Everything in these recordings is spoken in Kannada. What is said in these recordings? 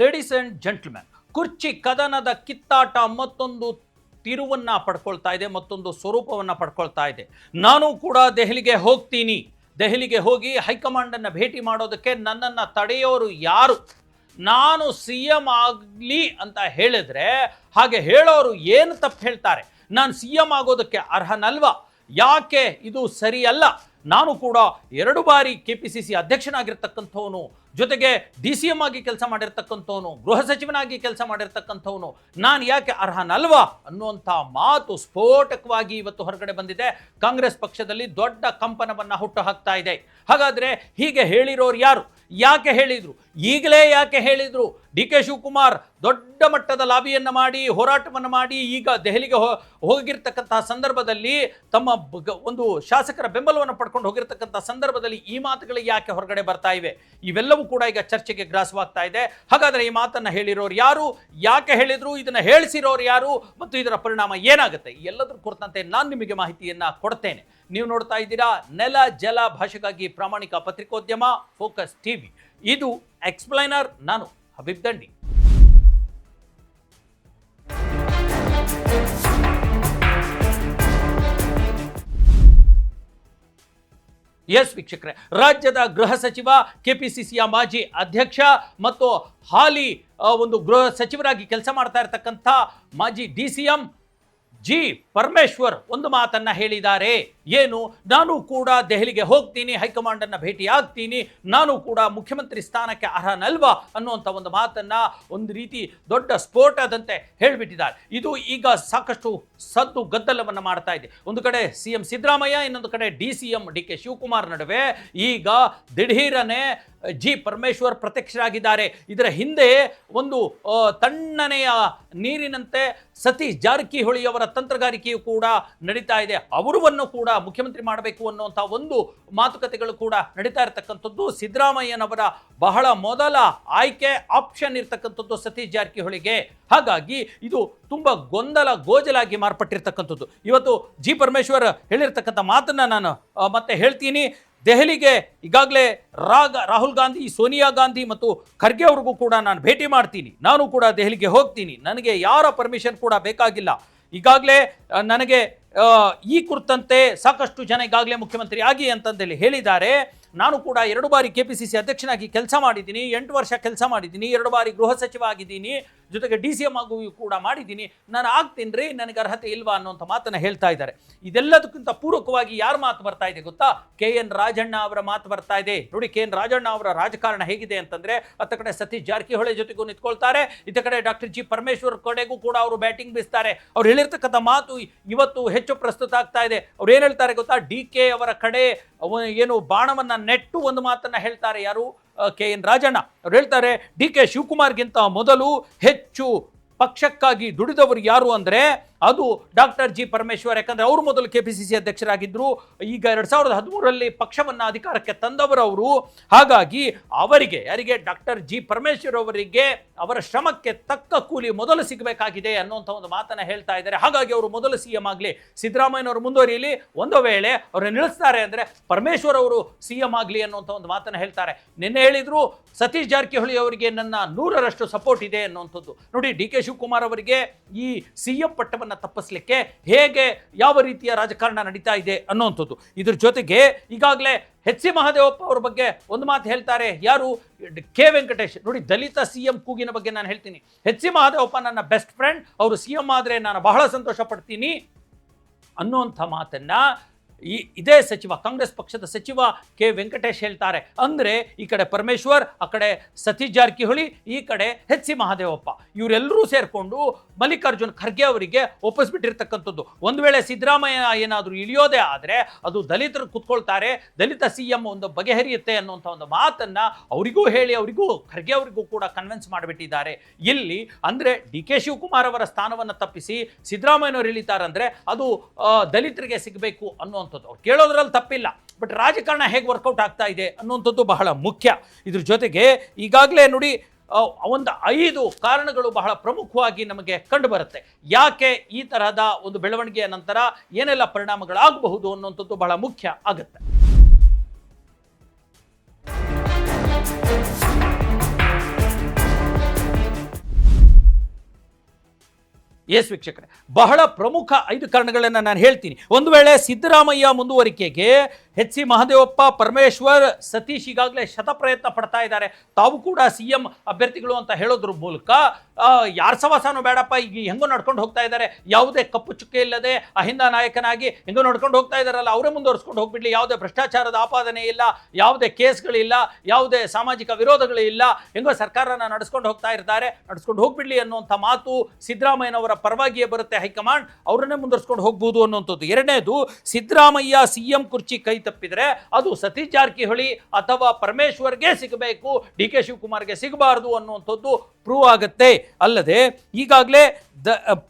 ಲೇಡೀಸ್ ಅಂಡ್ ಜೆಂಟ್ಲ್ಮೆನ್, ಕುರ್ಚಿ ಕದನದ ಕಿತ್ತಾಟ ಮತ್ತೊಂದು ತಿರುವನ್ನ ಪಡ್ಕೊಳ್ತಾ ಇದೆ, ಮತ್ತೊಂದು ಸ್ವರೂಪವನ್ನು ಪಡ್ಕೊಳ್ತಾ ಇದೆ. ನಾನು ಕೂಡ ದೆಹಲಿಗೆ ಹೋಗ್ತೀನಿ. ದೆಹಲಿಗೆ ಹೋಗಿ ಹೈಕಮಾಂಡನ್ನು ಭೇಟಿ ಮಾಡೋದಕ್ಕೆ ನನ್ನನ್ನು ತಡೆಯೋರು ಯಾರು? ನಾನು CM ಆಗಲಿ ಅಂತ ಹೇಳಿದ್ರೆ ಹಾಗೆ ಹೇಳೋರು ಏನು ತಪ್ಪು ಹೇಳ್ತಾರೆ? ನಾನು CM ಆಗೋದಕ್ಕೆ ಅರ್ಹನಲ್ವಾ? ಯಾಕೆ ಇದು ಸರಿಯಲ್ಲ? ನಾನು ಕೂಡ 2 ಬಾರಿ KPCC ಅಧ್ಯಕ್ಷನಾಗಿರ್ತಕ್ಕಂಥವನು, ಜೊತೆಗೆ DCM ಆಗಿ ಕೆಲಸ ಮಾಡಿರ್ತಕ್ಕಂಥವನು, ಗೃಹ ಸಚಿವನಾಗಿ ಕೆಲಸ ಮಾಡಿರ್ತಕ್ಕಂಥವನು, ನಾನು ಯಾಕೆ ಅರ್ಹನಲ್ವಾ ಅನ್ನುವಂಥ ಮಾತು ಸ್ಫೋಟಕವಾಗಿ ಇವತ್ತು ಹೊರಗಡೆ ಬಂದಿದೆ. ಕಾಂಗ್ರೆಸ್ ಪಕ್ಷದಲ್ಲಿ ದೊಡ್ಡ ಕಂಪನವನ್ನು ಹುಟ್ಟು ಹಾಕ್ತಾ ಇದೆ. ಹಾಗಾದರೆ ಹೀಗೆ ಹೇಳಿರೋರು ಯಾರು? ಯಾಕೆ ಹೇಳಿದರು? ಈಗಲೇ ಯಾಕೆ ಹೇಳಿದರು? DK ಶಿವಕುಮಾರ್ ದೊಡ್ಡ ಮಟ್ಟದ ಲಾಬಿಯನ್ನು ಮಾಡಿ, ಹೋರಾಟವನ್ನು ಮಾಡಿ, ಈಗ ದೆಹಲಿಗೆ ಹೋಗಿರ್ತಕ್ಕಂತಹ ಸಂದರ್ಭದಲ್ಲಿ ತಮ್ಮ ಒಂದು ಶಾಸಕರ ಬೆಂಬಲವನ್ನು ಪಡ್ಕೊಂಡು ಹೋಗಿರ್ತಕ್ಕಂಥ ಸಂದರ್ಭದಲ್ಲಿ ಈ ಮಾತುಗಳು ಯಾಕೆ ಹೊರಗಡೆ ಬರ್ತಾ ಇವೆ? ಇವೆಲ್ಲವೂ ಕೂಡ ಈಗ ಚರ್ಚೆಗೆ ಗ್ರಾಸವಾಗ್ತಾ ಇದೆ. ಹಾಗಾದರೆ ಈ ಮಾತನ್ನು ಹೇಳಿರೋರು ಯಾರು? ಯಾಕೆ ಹೇಳಿದರು? ಇದನ್ನು ಹೇಳಿಸಿರೋರು ಯಾರು? ಮತ್ತು ಇದರ ಪರಿಣಾಮ ಏನಾಗುತ್ತೆ? ಎಲ್ಲದರ ಕುರಿತಂತೆ ನಾನು ನಿಮಗೆ ಮಾಹಿತಿಯನ್ನು ಕೊಡ್ತೇನೆ. ನೀವು ನೋಡ್ತಾ ಇದ್ದೀರಾ ನೆಲ ಜಲ ಭಾಷೆಗಾಗಿ ಪ್ರಾಮಾಣಿಕ ಪತ್ರಿಕೋದ್ಯಮ ಫೋಕಸ್ TV. ಇದು ಎಕ್ಸ್ಪ್ಲೈನರ್. ನಾನು ಹಬೀಬ್ ದಂಡಿ. ಎಸ್ ವೀಕ್ಷಕರೇ, ರಾಜ್ಯದ ಗೃಹ ಸಚಿವ, KPCCಯ ಮಾಜಿ ಅಧ್ಯಕ್ಷ ಮತ್ತು ಹಾಲಿ ಒಂದು ಗೃಹ ಸಚಿವರಾಗಿ ಕೆಲಸ ಮಾಡ್ತಾ ಇರತಕ್ಕಂಥ ಮಾಜಿ DCM G. ಪರಮೇಶ್ವರ್ ಒಂದು ಮಾತನ್ನ ಹೇಳಿದ್ದಾರೆ. ಏನು? ನಾನು ಕೂಡ ದೆಹಲಿಗೆ ಹೋಗ್ತೀನಿ, ಹೈಕಮಾಂಡನ್ನು ಭೇಟಿ ಆಗ್ತೀನಿ, ನಾನು ಕೂಡ ಮುಖ್ಯಮಂತ್ರಿ ಸ್ಥಾನಕ್ಕೆ ಅರ್ಹನಲ್ವಾ ಅನ್ನುವಂಥ ಒಂದು ಮಾತನ್ನ ಒಂದು ರೀತಿ ದೊಡ್ಡ ಸ್ಫೋಟದಂತೆ ಹೇಳಿಬಿಟ್ಟಿದ್ದಾರೆ. ಇದು ಈಗ ಸಾಕಷ್ಟು ಸದ್ದು ಗದ್ದಲವನ್ನು ಮಾಡ್ತಾ ಇದೆ. ಒಂದು ಕಡೆ CM ಸಿದ್ದರಾಮಯ್ಯ, ಇನ್ನೊಂದು ಕಡೆ DCM DK ಶಿವಕುಮಾರ್ ನಡುವೆ ಈಗ ದಿಢೀರನೆ G. ಪರಮೇಶ್ವರ್ ಪ್ರತ್ಯಕ್ಷರಾಗಿದ್ದಾರೆ. ಇದರ ಹಿಂದೆ ಒಂದು ತಣ್ಣನೆಯ ನೀರಿನಂತೆ ಸತೀಶ್ ಜಾರಕಿಹೊಳಿ ಅವರ ತಂತ್ರಗಾರಿಕೆಯು ಕೂಡ ನಡೀತಾ ಇದೆ. ಅವರನ್ನು ಕೂಡ ಮುಖ್ಯಮಂತ್ರಿ ಮಾಡಬೇಕು ಅನ್ನುವಂಥ ಒಂದು ಮಾತುಕತೆಗಳು ಕೂಡ ನಡೀತಾ ಇರತಕ್ಕಂಥದ್ದು. ಸಿದ್ದರಾಮಯ್ಯನವರ ಬಹಳ ಮೊದಲ ಆಯ್ಕೆ ಆಪ್ಷನ್ ಇರ್ತಕ್ಕಂಥದ್ದು ಸತೀಶ್ ಜಾರಕಿಹೊಳಿಗೆ. ಹಾಗಾಗಿ ಇದು ತುಂಬ ಗೋಜಲಾಗಿ ಮಾರ್ಪಟ್ಟಿರ್ತಕ್ಕಂಥದ್ದು. ಇವತ್ತು G. ಪರಮೇಶ್ವರ್ ಹೇಳಿರ್ತಕ್ಕಂಥ ಮಾತನ್ನ ನಾನು ಮತ್ತೆ ಹೇಳ್ತೀನಿ. ದೆಹಲಿಗೆ ಈಗಾಗಲೇ ರಾಹುಲ್ ಗಾಂಧಿ, ಸೋನಿಯಾ ಗಾಂಧಿ ಮತ್ತು ಖರ್ಗೆ ಅವ್ರಿಗೂ ಕೂಡ ನಾನು ಭೇಟಿ ಮಾಡ್ತೀನಿ. ನಾನು ಕೂಡ ದೆಹಲಿಗೆ ಹೋಗ್ತೀನಿ. ನನಗೆ ಯಾರ ಪರ್ಮಿಷನ್ ಕೂಡ ಬೇಕಾಗಿಲ್ಲ. ಈಗಾಗಲೇ ನನಗೆ ಈ ಕುರಿತಂತೆ ಸಾಕಷ್ಟು ಜನ ಈಗಾಗಲೇ ಮುಖ್ಯಮಂತ್ರಿ ಆಗಿ ಅಂತಂದೇಳಿ ಹೇಳಿದ್ದಾರೆ. ನಾನು ಕೂಡ 2 ಬಾರಿ KPCC ಅಧ್ಯಕ್ಷನಾಗಿ ಕೆಲಸ ಮಾಡಿದ್ದೀನಿ, 8 ವರ್ಷ ಕೆಲಸ ಮಾಡಿದ್ದೀನಿ, 2 ಬಾರಿ ಗೃಹ ಸಚಿವ ಆಗಿದ್ದೀನಿ, ಜೊತೆಗೆ DCM ಆಗೂ ಕೂಡ ಮಾಡಿದ್ದೀನಿ. ನಾನು ಆಗ್ತೀನಿ ರೀ, ನನಗೆ ಅರ್ಹತೆ ಇಲ್ವಾ ಅನ್ನೋಂಥ ಮಾತನ್ನು ಹೇಳ್ತಾ ಇದ್ದಾರೆ. ಇದೆಲ್ಲದಕ್ಕಿಂತ ಪೂರಕವಾಗಿ ಯಾರ ಮಾತು ಬರ್ತಾ ಇದೆ ಗೊತ್ತಾ? KN ರಾಜಣ್ಣ ಅವರ ಮಾತು ಬರ್ತಾ ಇದೆ. ನೋಡಿ, KN ರಾಜಣ್ಣ ಅವರ ರಾಜಕಾರಣ ಹೇಗಿದೆ ಅಂತಂದ್ರೆ, ಅತ್ತ ಕಡೆ ಸತೀಶ್ ಜಾರಕಿಹೊಳಿ ಜೊತೆಗೂ ನಿಂತ್ಕೊಳ್ತಾರೆ, ಇತ್ತ ಕಡೆ ಡಾಕ್ಟರ್ G. ಪರಮೇಶ್ವರ್ ಕಡೆಗೂ ಕೂಡ ಅವರು ಬ್ಯಾಟಿಂಗ್ ಬೀಸ್ತಾರೆ. ಅವ್ರು ಹೇಳಿರ್ತಕ್ಕಂಥ ಮಾತು ಇವತ್ತು ಹೆಚ್ಚು ಪ್ರಸ್ತುತ ಆಗ್ತಾ ಇದೆ. ಅವ್ರು ಏನು ಹೇಳ್ತಾರೆ ಗೊತ್ತಾ? DK ಅವರ ಕಡೆ ಏನು ಬಾಣವನ್ನ ನೆಟ್ಟು ಒಂದು ಮಾತನ್ನ ಹೇಳ್ತಾರೆ. ಯಾರು? KN ರಾಜಣ್ಣ ಅವ್ರು ಹೇಳ್ತಾರೆ, DK ಶಿವಕುಮಾರ್ಗಿಂತ ಮೊದಲು ಹೆಚ್ಚು ಪಕ್ಷಕ್ಕಾಗಿ ದುಡಿದವರು ಯಾರು ಅಂದರೆ ಅದು ಡಾಕ್ಟರ್ G. ಪರಮೇಶ್ವರ್. ಯಾಕಂದರೆ ಅವರು ಮೊದಲು KPCC ಅಧ್ಯಕ್ಷರಾಗಿದ್ದರು. ಈಗ 2013ರಲ್ಲಿ ಪಕ್ಷವನ್ನು ಅಧಿಕಾರಕ್ಕೆ ತಂದವರವರು. ಹಾಗಾಗಿ ಅವರಿಗೆ, ಯಾರಿಗೆ? Doctor G. ಪರಮೇಶ್ವರ್ ಅವರಿಗೆ ಅವರ ಶ್ರಮಕ್ಕೆ ತಕ್ಕ ಕೂಲಿ ಮೊದಲು ಸಿಗಬೇಕಾಗಿದೆ ಅನ್ನುವಂಥ ಒಂದು ಮಾತನ್ನು ಹೇಳ್ತಾ ಇದ್ದಾರೆ. ಹಾಗಾಗಿ ಅವರು ಮೊದಲು CM ಆಗಲಿ, ಸಿದ್ದರಾಮಯ್ಯನವರು ಮುಂದುವರಿಯಲಿ, ಒಂದು ವೇಳೆ ಅವರನ್ನು ನಿಲ್ಲಿಸ್ತಾರೆ ಅಂದರೆ ಪರಮೇಶ್ವರ್ ಅವರು CM ಆಗಲಿ ಅನ್ನುವಂಥ ಒಂದು ಮಾತನ್ನು ಹೇಳ್ತಾರೆ. ನಿನ್ನೆ ಹೇಳಿದ್ರು ಸತೀಶ್ ಜಾರಕಿಹೊಳಿ ಅವರಿಗೆ ನನ್ನ 100ರಷ್ಟು ಸಪೋರ್ಟ್ ಇದೆ ಅನ್ನುವಂಥದ್ದು. ನೋಡಿ, DK ಶಿವಕುಮಾರ್ ಅವರಿಗೆ ಈ CM ಪಟ್ಟವನ್ನು ತಪ್ಪಿಸಲಿಕ್ಕೆ ಹೇಗೆ, ಯಾವ ರೀತಿಯ ರಾಜಕಾರಣ ನಡೀತಾ ಇದೆ ಅನ್ನುವಂಥದ್ದು. ಇದ್ರ ಜೊತೆಗೆ ಈಗಾಗಲೇ HC ಮಹದೇವಪ್ಪ ಅವರ ಬಗ್ಗೆ ಒಂದು ಮಾತು ಹೇಳ್ತಾರೆ. ಯಾರು? K. ವೆಂಕಟೇಶ್. ನೋಡಿ, ದಲಿತ CM ಕೂಗಿನ ಬಗ್ಗೆ ನಾನು ಹೇಳ್ತೀನಿ. HC ಮಹದೇವಪ್ಪ ನನ್ನ ಬೆಸ್ಟ್ ಫ್ರೆಂಡ್, ಅವರು CM ಆದರೆ ನಾನು ಬಹಳ ಸಂತೋಷ ಪಡ್ತೀನಿ ಅನ್ನುವಂಥ ಮಾತನ್ನ ಇದೇ ಸಚಿವ, ಕಾಂಗ್ರೆಸ್ ಪಕ್ಷದ ಸಚಿವ K. ವೆಂಕಟೇಶ್ ಹೇಳ್ತಾರೆ. ಅಂದರೆ ಈ ಕಡೆ ಪರಮೇಶ್ವರ್, ಆ ಕಡೆ ಸತೀಶ್ ಜಾರಕಿಹೊಳಿ, ಈ ಕಡೆ HC ಮಹದೇವಪ್ಪ, ಇವರೆಲ್ಲರೂ ಸೇರಿಕೊಂಡು ಮಲ್ಲಿಕಾರ್ಜುನ್ ಖರ್ಗೆ ಅವರಿಗೆ ಒಪ್ಪಿಸ್ಬಿಟ್ಟಿರ್ತಕ್ಕಂಥದ್ದು. ಒಂದು ವೇಳೆ ಸಿದ್ದರಾಮಯ್ಯ ಏನಾದರೂ ಇಳಿಯೋದೇ ಆದರೆ ಅದು ದಲಿತರು ಕುತ್ಕೊಳ್ತಾರೆ, ದಲಿತ CM ಒಂದು ಬಗೆಹರಿಯುತ್ತೆ ಅನ್ನುವಂಥ ಒಂದು ಮಾತನ್ನ ಅವರಿಗೂ ಹೇಳಿ, ಅವರಿಗೂ ಖರ್ಗೆ ಅವರಿಗೂ ಕೂಡ ಕನ್ವಿನ್ಸ್ ಮಾಡಿಬಿಟ್ಟಿದ್ದಾರೆ. ಇಲ್ಲಿ ಅಂದರೆ DK ಶಿವಕುಮಾರ್ ಅವರ ಸ್ಥಾನವನ್ನು ತಪ್ಪಿಸಿ ಸಿದ್ದರಾಮಯ್ಯನವರು ಇಳಿತಾರಂದ್ರೆ ಅದು ದಲಿತರಿಗೆ ಸಿಗಬೇಕು ಅನ್ನುವಂಥ ಅವ್ರು ಕೇಳೋದ್ರಲ್ಲಿ ತಪ್ಪಿಲ್ಲ. ಬಟ್ ರಾಜಕಾರಣ ಹೇಗೆ ವರ್ಕೌಟ್ ಆಗ್ತಾ ಇದೆ ಅನ್ನುವಂಥದ್ದು ಬಹಳ ಮುಖ್ಯ. ಇದ್ರ ಜೊತೆಗೆ ಈಗಾಗಲೇ ನೋಡಿ ಒಂದು 5 ಕಾರಣಗಳು ಬಹಳ ಪ್ರಮುಖವಾಗಿ ನಮಗೆ ಕಂಡು ಬರುತ್ತೆ. ಯಾಕೆ ಈ ತರಹದ ಒಂದು ಬೆಳವಣಿಗೆಯ ನಂತರ ಏನೆಲ್ಲ ಪರಿಣಾಮಗಳಾಗಬಹುದು ಅನ್ನುವಂಥದ್ದು ಬಹಳ ಮುಖ್ಯ ಆಗುತ್ತೆ. ಎಸ್ ವೀಕ್ಷಕರೇ, ಬಹಳ ಪ್ರಮುಖ 5 ಕಾರಣಗಳನ್ನು ನಾನು ಹೇಳ್ತೀನಿ. ಒಂದು ವೇಳೆ ಸಿದ್ದರಾಮಯ್ಯ ಮುಂದುವರಿಕೆಗೆ ಎಚ್ ಸಿ ಮಹದೇವಪ್ಪ, ಪರಮೇಶ್ವರ್, ಸತೀಶ್ ಈಗಾಗಲೇ ಶತಪ್ರಯತ್ನ ಪಡ್ತಾ ಇದ್ದಾರೆ. ತಾವು ಕೂಡ CM ಅಭ್ಯರ್ಥಿಗಳು ಅಂತ ಹೇಳೋದ್ರ ಮೂಲಕ ಯಾರ ಸವಾಸನೂ ಬೇಡಪ್ಪ, ಈಗ ಹೆಂಗೋ ನಡ್ಕೊಂಡು ಹೋಗ್ತಾ ಇದ್ದಾರೆ, ಯಾವುದೇ ಕಪ್ಪು ಚುಕ್ಕೆ ಇಲ್ಲದೆ ಅಹಿಂದ ನಾಯಕನಾಗಿ ಹೆಂಗೋ ನಡ್ಕೊಂಡು ಹೋಗ್ತಾ ಇದ್ದಾರಲ್ಲ, ಅವರೇ ಮುಂದುವರಿಸ್ಕೊಂಡು ಹೋಗ್ಬಿಡ್ಲಿ, ಯಾವುದೇ ಭ್ರಷ್ಟಾಚಾರದ ಆಪಾದನೆ ಇಲ್ಲ, ಯಾವುದೇ ಕೇಸ್ಗಳಿಲ್ಲ, ಯಾವುದೇ ಸಾಮಾಜಿಕ ವಿರೋಧಗಳು ಇಲ್ಲ, ಹೆಂಗೋ ಸರ್ಕಾರನ ನಡೆಸ್ಕೊಂಡು ಹೋಗ್ತಾ ಇರ್ತಾರೆ, ನಡೆಸ್ಕೊಂಡು ಹೋಗ್ಬಿಡ್ಲಿ ಅನ್ನುವಂಥ ಮಾತು ಸಿದ್ದರಾಮಯ್ಯನವರ ಪರವಾಗಿಯೇ ಬರುತ್ತೆ. ಹೈಕಮಾಂಡ್ ಅವರನ್ನೇ ಮುಂದುವರಿಸ್ಕೊಂಡು ಹೋಗ್ಬೋದು ಅನ್ನುವಂಥದ್ದು. ಎರಡನೇದು, ಸಿದ್ದರಾಮಯ್ಯ CM ಕುರ್ಚಿ ಕೈ ತಪ್ಪಿದ್ರೆ ಅದು ಸತೀಶ್ ಜಾರಕಿಹೊಳಿ ಅಥವಾ ಪರಮೇಶ್ವರ್ಗೆ ಸಿಗಬೇಕು, DK ಶಿವಕುಮಾರ್ಗೆ ಸಿಗಬಾರದು ಅನ್ನುವಂಥದ್ದು ಪ್ರೂವ್ ಆಗುತ್ತೆ. ಅಲ್ಲದೆ ಈಗಾಗಲೇ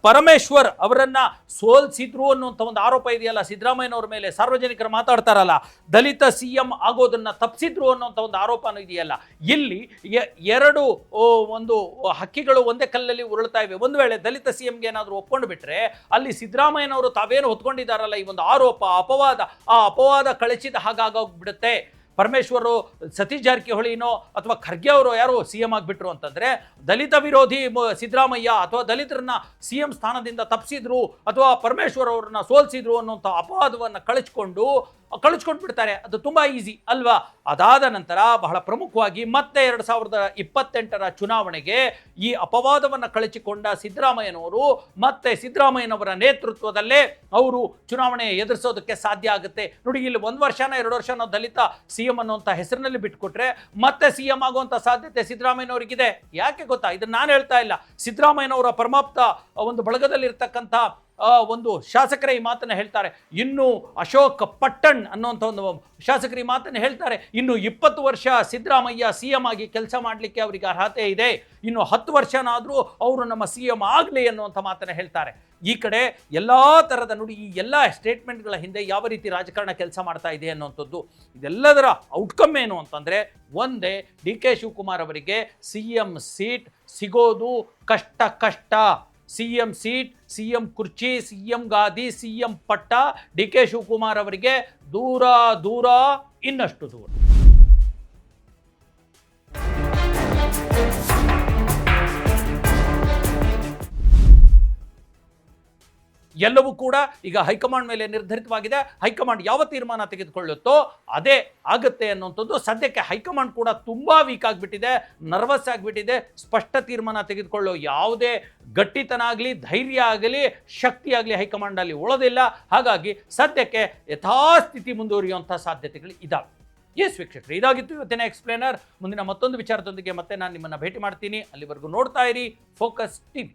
ಪರಮೇಶ್ವರ್ ಅವರನ್ನ ಸೋಲ್ಸಿದ್ರು ಅನ್ನುವಂಥ ಒಂದು ಆರೋಪ ಇದೆಯಲ್ಲ ಸಿದ್ದರಾಮಯ್ಯನವ್ರ ಮೇಲೆ, ಸಾರ್ವಜನಿಕರು ಮಾತಾಡ್ತಾರಲ್ಲ, ದಲಿತ CM ಆಗೋದನ್ನ ತಪ್ಪಿಸಿದ್ರು ಅನ್ನುವಂಥ ಒಂದು ಆರೋಪನೂ ಇದೆಯಲ್ಲ. ಇಲ್ಲಿ ಎರಡು ಒಂದು ಹಕ್ಕಿಗಳು ಒಂದೇ ಕಲ್ಲಲ್ಲಿ ಉರುಳ್ತಾ ಇವೆ. ಒಂದು ವೇಳೆ ದಲಿತ CMಗೆ ಏನಾದರೂ ಒಪ್ಕೊಂಡು ಬಿಟ್ರೆ ಅಲ್ಲಿ ಸಿದ್ದರಾಮಯ್ಯನವರು ತಾವೇನು ಹೊತ್ಕೊಂಡಿದ್ದಾರಲ್ಲ ಈ ಒಂದು ಆರೋಪ, ಅಪವಾದ, ಆ ಅಪವಾದ ಕಳಿಸಿದ ಹಾಗಾಗೋಗ್ಬಿಡುತ್ತೆ. ಪರಮೇಶ್ವರು ಸತೀಶ್ ಜಾರಕಿಹೊಳಿನೋ ಅಥವಾ ಖರ್ಗೆ ಅವರು ಯಾರು CM ಆಗಿಬಿಟ್ರು ಅಂತಂದರೆ ದಲಿತ ವಿರೋಧಿ ಸಿದ್ದರಾಮಯ್ಯ ಅಥವಾ ದಲಿತರನ್ನ CM ಸ್ಥಾನದಿಂದ ತಪ್ಪಿಸಿದ್ರು ಅಥವಾ ಪರಮೇಶ್ವರ್ ಅವ್ರನ್ನ ಸೋಲಿಸಿದ್ರು ಅನ್ನೋಂಥ ಅಪವಾದವನ್ನು ಕಳಿಸ್ಕೊಂಡು ಬಿಡ್ತಾರೆ. ಅದು ತುಂಬ ಈಸಿ ಅಲ್ವಾ? ಅದಾದ ನಂತರ ಬಹಳ ಪ್ರಮುಖವಾಗಿ ಮತ್ತೆ 2028ರ ಚುನಾವಣೆಗೆ ಈ ಅಪವಾದವನ್ನು ಕಳಚಿಕೊಂಡ ಸಿದ್ದರಾಮಯ್ಯನವರು ಮತ್ತೆ ಸಿದ್ದರಾಮಯ್ಯನವರ ನೇತೃತ್ವದಲ್ಲೇ ಅವರು ಚುನಾವಣೆ ಎದುರಿಸೋದಕ್ಕೆ ಸಾಧ್ಯ ಆಗುತ್ತೆ. ನೋಡಿ, ಇಲ್ಲಿ 1 ವರ್ಷನೋ 2 ವರ್ಷನೋ ದಲಿತ CM ಅನ್ನುವಂಥ ಹೆಸರಿನಲ್ಲಿ ಬಿಟ್ಕೊಟ್ರೆ ಮತ್ತೆ CM ಆಗುವಂಥ ಸಾಧ್ಯತೆ ಸಿದ್ದರಾಮಯ್ಯನವರಿಗಿದೆ. ಯಾಕೆ ಗೊತ್ತಾ? ಇದನ್ನು ನಾನು ಹೇಳ್ತಾ ಇಲ್ಲ, ಸಿದ್ದರಾಮಯ್ಯನವರ ಪರಮಾಪ್ತ ಒಂದು ಬಳಗದಲ್ಲಿರ್ತಕ್ಕಂಥ ಒಂದು ಶಾಸಕರ ಈ ಮಾತನ್ನು ಹೇಳ್ತಾರೆ. ಇನ್ನು ಅಶೋಕ್ ಪಟ್ಟಣ್ ಅನ್ನುವಂಥ ಒಂದು ಶಾಸಕರು ಈ ಮಾತನ್ನು ಹೇಳ್ತಾರೆ, ಇನ್ನು 20 ವರ್ಷ ಸಿದ್ದರಾಮಯ್ಯ CM ಆಗಿ ಕೆಲಸ ಮಾಡಲಿಕ್ಕೆ ಅವರಿಗೆ ಅರ್ಹತೆ ಇದೆ, ಇನ್ನು 10 ವರ್ಷನಾದರೂ ಅವರು ನಮ್ಮ CM ಆಗಲಿ ಅನ್ನುವಂಥ ಮಾತನ್ನು ಹೇಳ್ತಾರೆ. ಈ ಕಡೆ ಎಲ್ಲ ಥರದ ನೋಡಿ, ಈ ಎಲ್ಲ ಸ್ಟೇಟ್ಮೆಂಟ್ಗಳ ಹಿಂದೆ ಯಾವ ರೀತಿ ರಾಜಕಾರಣ ಕೆಲಸ ಮಾಡ್ತಾ ಇದೆ ಅನ್ನುವಂಥದ್ದು, ಇದೆಲ್ಲದರ ಔಟ್ಕಮ್ ಏನು ಅಂತಂದರೆ ಒಂದೇ, DK ಶಿವಕುಮಾರ್ ಅವರಿಗೆ CM ಸೀಟ್ ಸಿಗೋದು ಕಷ್ಟ. CM ಸೀಟ್, CM ಕುರ್ಚಿ, CM ಗಾದಿ, CM ಪಟ್ಟ DK ಶಿವಕುಮಾರ್ ಅವರಿಗೆ ದೂರ, ಇನ್ನಷ್ಟು ದೂರ. ಎಲ್ಲವೂ ಕೂಡ ಈಗ ಹೈಕಮಾಂಡ್ ಮೇಲೆ ನಿರ್ಧರಿತವಾಗಿದೆ. ಹೈಕಮಾಂಡ್ ಯಾವ ತೀರ್ಮಾನ ತೆಗೆದುಕೊಳ್ಳುತ್ತೋ ಅದೇ ಆಗುತ್ತೆ ಅನ್ನುವಂಥದ್ದು. ಸದ್ಯಕ್ಕೆ ಹೈಕಮಾಂಡ್ ಕೂಡ ತುಂಬ ವೀಕ್ ಆಗಿಬಿಟ್ಟಿದೆ, ನರ್ವಸ್ ಆಗಿಬಿಟ್ಟಿದೆ. ಸ್ಪಷ್ಟ ತೀರ್ಮಾನ ತೆಗೆದುಕೊಳ್ಳೋ ಯಾವುದೇ ಗಟ್ಟಿತನ ಆಗಲಿ, ಧೈರ್ಯ ಆಗಲಿ, ಶಕ್ತಿ ಆಗಲಿ ಹೈಕಮಾಂಡಲ್ಲಿ ಉಳಿದಿಲ್ಲ. ಹಾಗಾಗಿ ಸದ್ಯಕ್ಕೆ ಯಥಾಸ್ಥಿತಿ ಮುಂದುವರಿಯುವಂಥ ಸಾಧ್ಯತೆಗಳು ಇದ್ದಾವೆ. ಎಸ್ ವೀಕ್ಷಕರೇ, ಇದಾಗಿತ್ತು ಇವತ್ತಿನ ಎಕ್ಸ್ಪ್ಲೇನರ್. ಮುಂದಿನ ಮತ್ತೊಂದು ವಿಚಾರದೊಂದಿಗೆ ಮತ್ತೆ ನಾನು ನಿಮ್ಮನ್ನು ಭೇಟಿ ಮಾಡ್ತೀನಿ. ಅಲ್ಲಿವರೆಗೂ ನೋಡ್ತಾ ಇರಿ ಫೋಕಸ್ TV.